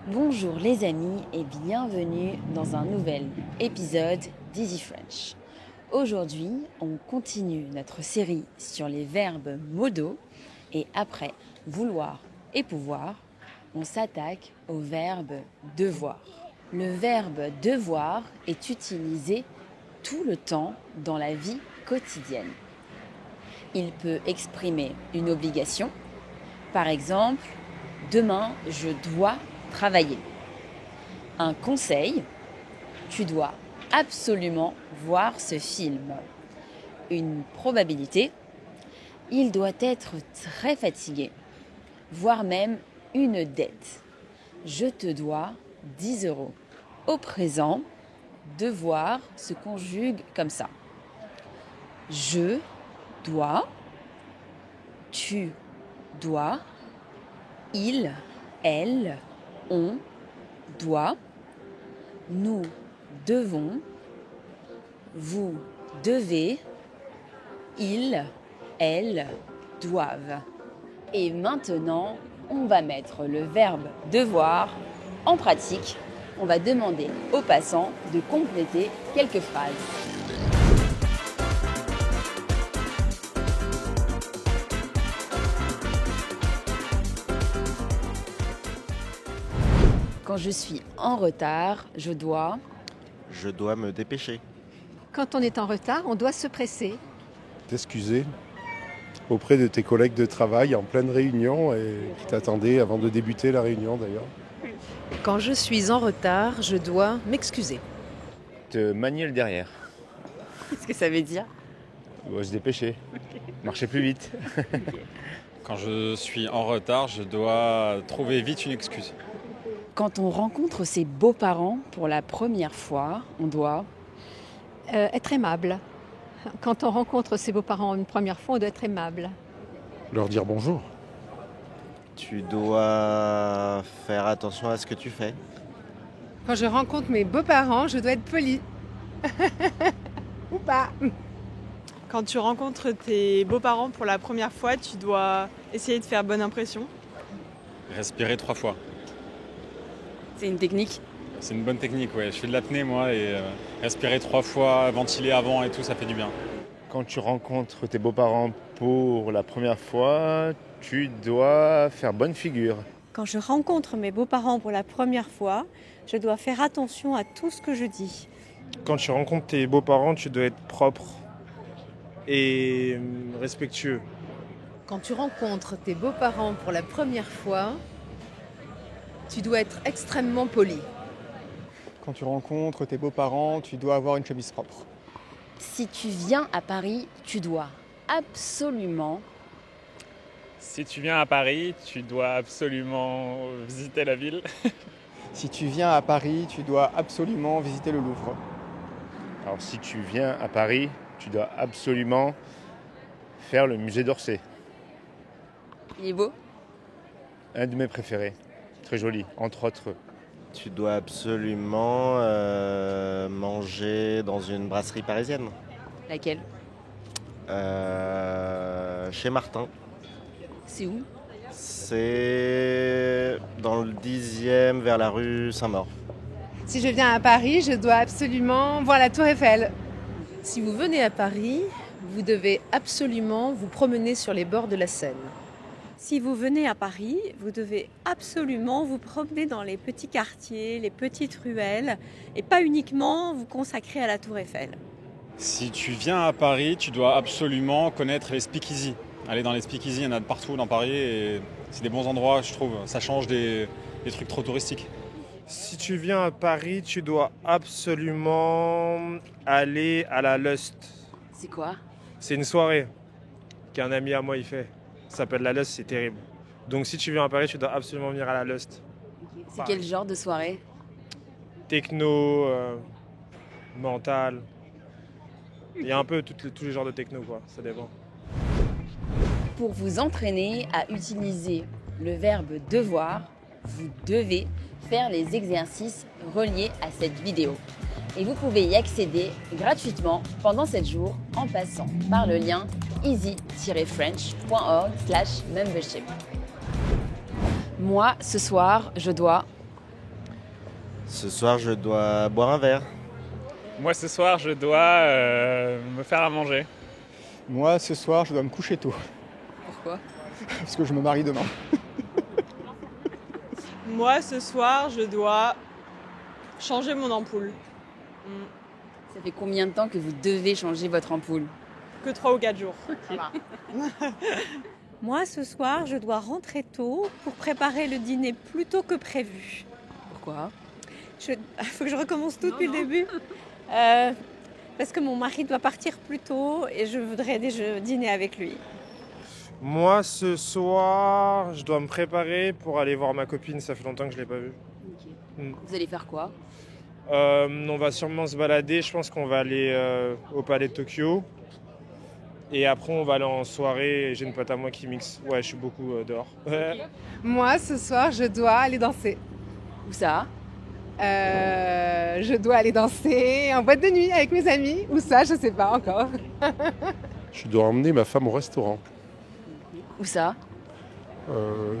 Bonjour les amis et bienvenue dans un nouvel épisode d'Easy French. Aujourd'hui, on continue notre série sur les verbes modaux et après vouloir et pouvoir, on s'attaque au verbe devoir. Le verbe devoir est utilisé tout le temps dans la vie quotidienne. Il peut exprimer une obligation, par exemple, demain je dois travailler. Un conseil, tu dois absolument voir ce film. Une probabilité, il doit être très fatigué, voire même une dette. Je te dois 10 €. Au présent, devoir se conjugue comme ça. Je dois, tu dois, il, elle, on doit, nous devons, vous devez, ils, elles doivent. Et maintenant, on va mettre le verbe devoir en pratique. On va demander aux passants de compléter quelques phrases. Quand je suis en retard, je dois... Je dois me dépêcher. Quand on est en retard, on doit se presser. T'excuser auprès de tes collègues de travail en pleine réunion et qui t'attendaient avant de débuter la réunion d'ailleurs. Quand je suis en retard, je dois m'excuser. Te manier le derrière. Qu'est-ce que ça veut dire? Se dépêcher. Marcher plus vite. Quand je suis en retard, je dois trouver vite une excuse. Quand on rencontre ses beaux-parents pour la première fois, on doit... Être aimable. Quand on rencontre ses beaux-parents une première fois, on doit être aimable. Leur dire bonjour. Tu dois faire attention à ce que tu fais. Quand je rencontre mes beaux-parents, je dois être poli. Ou pas. Quand tu rencontres tes beaux-parents pour la première fois, tu dois essayer de faire bonne impression. Respirer 3 fois. C'est une technique? C'est une bonne technique, ouais. Je fais de l'apnée, moi, et respirer 3 fois, ventiler avant et tout, ça fait du bien. Quand tu rencontres tes beaux-parents pour la première fois, tu dois faire bonne figure. Quand je rencontre mes beaux-parents pour la première fois, je dois faire attention à tout ce que je dis. Quand tu rencontres tes beaux-parents, tu dois être propre et respectueux. Quand tu rencontres tes beaux-parents pour la première fois, tu dois être extrêmement poli. Quand tu rencontres tes beaux-parents, tu dois avoir une chemise propre. Si tu viens à Paris, tu dois absolument... Si tu viens à Paris, tu dois absolument visiter la ville. Si tu viens à Paris, tu dois absolument visiter le Louvre. Alors si tu viens à Paris, tu dois absolument faire le musée d'Orsay. Il est beau? Un de mes préférés. Très joli, entre autres. Tu dois absolument manger dans une brasserie parisienne. Laquelle? Chez Martin. C'est où? C'est dans le 10e vers la rue Saint-Maur. Si je viens à Paris, je dois absolument voir la Tour Eiffel. Si vous venez à Paris, vous devez absolument vous promener sur les bords de la Seine. Si vous venez à Paris, vous devez absolument vous promener dans les petits quartiers, les petites ruelles, et pas uniquement vous consacrer à la Tour Eiffel. Si tu viens à Paris, tu dois absolument connaître les speakeasy. Aller dans les speakeasy, il y en a de partout dans Paris et c'est des bons endroits, je trouve. Ça change des trucs trop touristiques. Si tu viens à Paris, tu dois absolument aller à la Lust. C'est quoi? C'est une soirée qu'un ami à moi il fait. Ça s'appelle la Lust, c'est terrible. Donc si tu viens à Paris, tu dois absolument venir à la Lust. C'est quel genre de soirée? Techno, mental. Il y a un peu tous les genres de techno, quoi. Ça dépend. Pour vous entraîner à utiliser le verbe devoir, vous devez faire les exercices reliés à cette vidéo. Et vous pouvez y accéder gratuitement pendant 7 jours en passant par le lien easy-french.org/membership. Moi, ce soir, je dois... Ce soir, je dois boire un verre. Moi, ce soir, je dois me faire à manger. Moi, ce soir, je dois me coucher tôt. Pourquoi? Parce que je me marie demain. Moi, ce soir, je dois changer mon ampoule. Ça fait combien de temps que vous devez changer votre ampoule? Que 3 ou 4 jours. Moi, ce soir, je dois rentrer tôt pour préparer le dîner plus tôt que prévu. Pourquoi? Il faut que je recommence tout depuis le début. Parce que mon mari doit partir plus tôt et je voudrais dîner avec lui. Moi, ce soir, je dois me préparer pour aller voir ma copine. Ça fait longtemps que je ne l'ai pas vue. Vous allez faire quoi? On va sûrement se balader. Je pense qu'on va aller au Palais de Tokyo. Et après, on va aller en soirée. J'ai une pote à moi qui mixe. Ouais, je suis beaucoup dehors. Moi, ce soir, je dois aller danser. Où ça? Je dois aller danser en boîte de nuit avec mes amis. Où ça, je sais pas encore. Je dois emmener ma femme au restaurant. Où ça?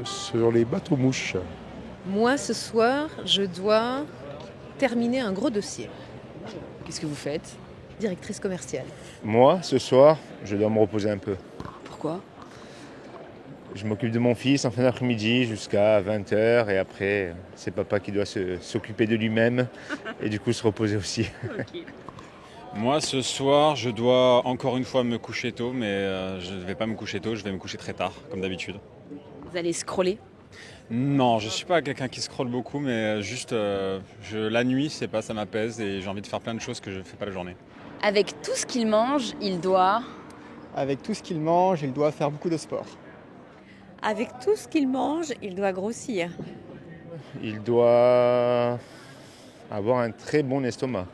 Sur les bateaux-mouches. Moi, ce soir, je dois terminer un gros dossier. Qu'est-ce que vous faites? Directrice commerciale. Moi, ce soir, je dois me reposer un peu. Pourquoi? Je m'occupe de mon fils en fin d'après-midi jusqu'à 20h et après, c'est papa qui doit s'occuper de lui-même et du coup se reposer aussi. Okay. Moi, ce soir, je dois encore une fois me coucher tôt, mais je ne vais pas me coucher tôt, je vais me coucher très tard, comme d'habitude. Vous allez scroller? Non, je ne suis pas quelqu'un qui scrolle beaucoup, mais juste la nuit, c'est pas, ça m'apaise et j'ai envie de faire plein de choses que je ne fais pas la journée. Avec tout ce qu'il mange, il doit... Avec tout ce qu'il mange, il doit faire beaucoup de sport. Avec tout ce qu'il mange, il doit grossir. Il doit avoir un très bon estomac.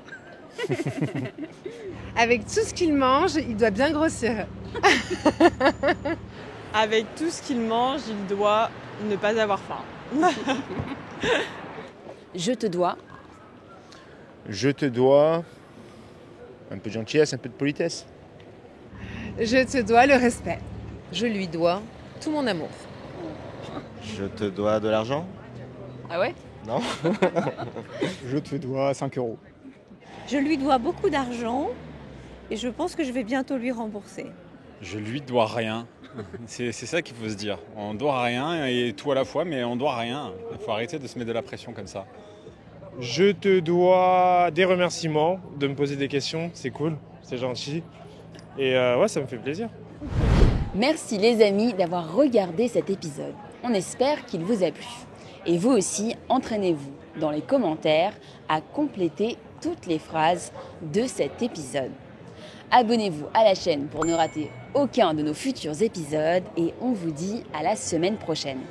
Avec tout ce qu'il mange, il doit bien grossir. Avec tout ce qu'il mange, il doit ne pas avoir faim. Je te dois... Je te dois un peu de gentillesse, un peu de politesse. Je te dois le respect. Je lui dois tout mon amour. Je te dois de l'argent? Ah ouais? Non. Je te dois 5 €. Je lui dois beaucoup d'argent et je pense que je vais bientôt lui rembourser. Je lui dois rien. C'est ça qu'il faut se dire. On doit rien et tout à la fois, mais on doit rien. Il faut arrêter de se mettre de la pression comme ça. Je te dois des remerciements, de me poser des questions. C'est cool, c'est gentil. Et ouais, ça me fait plaisir. Merci les amis d'avoir regardé cet épisode. On espère qu'il vous a plu. Et vous aussi, entraînez-vous dans les commentaires à compléter toutes les phrases de cet épisode. Abonnez-vous à la chaîne pour ne rater aucun de nos futurs épisodes et on vous dit à la semaine prochaine.